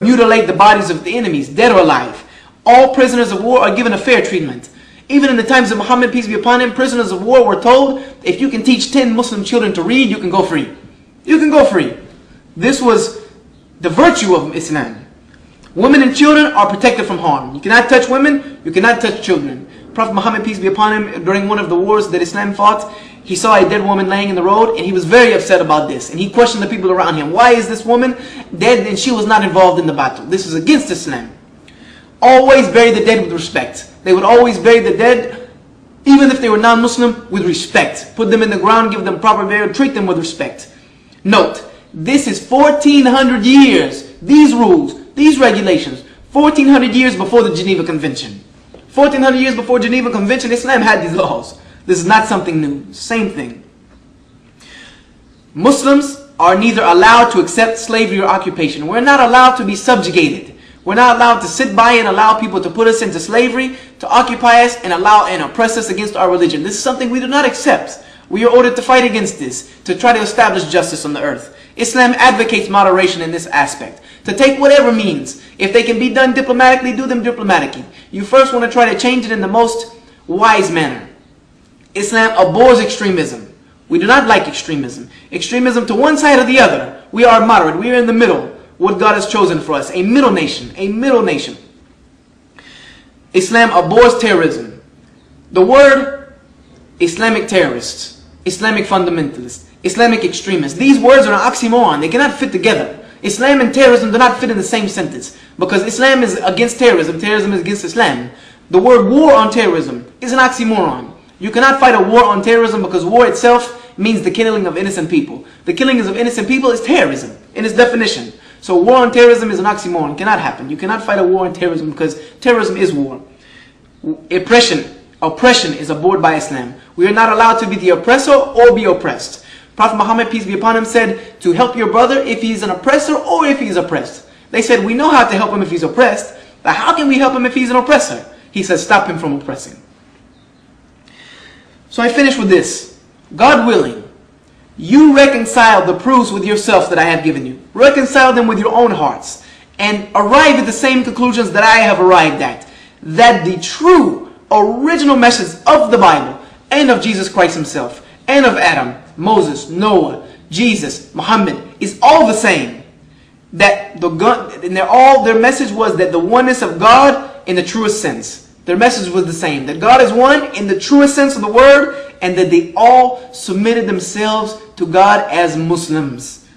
mutilate the bodies of the enemies, dead or alive. All prisoners of war are given a fair treatment. Even in the times of Muhammad, peace be upon him, prisoners of war were told, if you can teach 10 Muslim children to read, you can go free. You can go free. This was the virtue of Islam. Women and children are protected from harm. You cannot touch women, you cannot touch children. Prophet Muhammad, peace be upon him, during one of the wars that Islam fought, he saw a dead woman laying in the road, and he was very upset about this. And he questioned the people around him, why is this woman dead and she was not involved in the battle? This is against Islam. Always bury the dead with respect. They would always bury the dead, even if they were non-Muslim, with respect. Put them in the ground, give them proper burial, treat them with respect. Note, this is 1400 years, these rules, these regulations, 1400 years before the Geneva Convention. 1400 years before Geneva Convention, Islam had these laws. This is not something new. Same thing. Muslims are neither allowed to accept slavery or occupation. We're not allowed to be subjugated. We're not allowed to sit by and allow people to put us into slavery, to occupy us and allow and oppress us against our religion. This is something we do not accept. We are ordered to fight against this, to try to establish justice on the earth. Islam advocates moderation in this aspect. To take whatever means. If they can be done diplomatically, do them diplomatically. You first want to try to change it in the most wise manner. Islam abhors extremism. We do not like extremism. Extremism to one side or the other. We are moderate. We are in the middle. What God has chosen for us. A middle nation. A middle nation. Islam abhors terrorism. The word Islamic terrorists, Islamic fundamentalists, Islamic extremists, these words are an oxymoron. They cannot fit together. Islam and terrorism do not fit in the same sentence. Because Islam is against terrorism. Terrorism is against Islam. The word war on terrorism is an oxymoron. You cannot fight a war on terrorism because war itself means the killing of innocent people. The killing of innocent people is terrorism in its definition. So war on terrorism is an oxymoron. It cannot happen. You cannot fight a war on terrorism because terrorism is war. Oppression is abhorred by Islam. We are not allowed to be the oppressor or be oppressed. Prophet Muhammad, peace be upon him, said to help your brother if he's an oppressor or if he's oppressed. They said, we know how to help him if he's oppressed, but how can we help him if he's an oppressor? He said, stop him from oppressing. So I finish with this. God willing, you reconcile the proofs with yourself that I have given you. Reconcile them with your own hearts and arrive at the same conclusions that I have arrived at. That the true, original message of the Bible and of Jesus Christ himself and of Adam, Moses, Noah, Jesus, Muhammad is all the same. That their message was that the oneness of God in the truest sense. Their message was the same. That God is one in the truest sense of the word, and that they all submitted themselves to God as Muslims.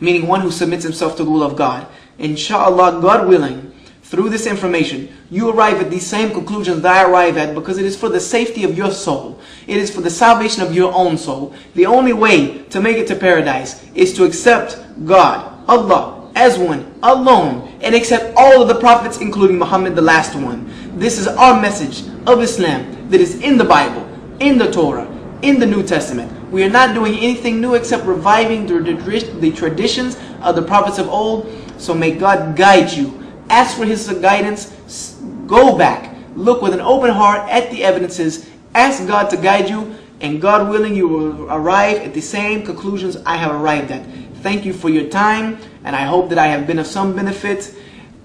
Meaning one who submits himself to the will of God. Inshallah, God willing, through this information, you arrive at these same conclusions that I arrive at because it is for the safety of your soul. It is for the salvation of your own soul. The only way to make it to paradise is to accept God, Allah, as one, alone, and accept all of the prophets, including Muhammad, the last one. This is our message of Islam that is in the Bible, in the Torah, in the New Testament. We are not doing anything new except reviving the traditions of the prophets of old. So may God guide you. Ask for his guidance. Go back. Look with an open heart at the evidences. Ask God to guide you. And God willing, you will arrive at the same conclusions I have arrived at. Thank you for your time. And I hope that I have been of some benefit.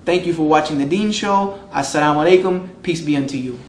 Thank you for watching the Deen Show. Assalamu alaikum. Peace be unto you.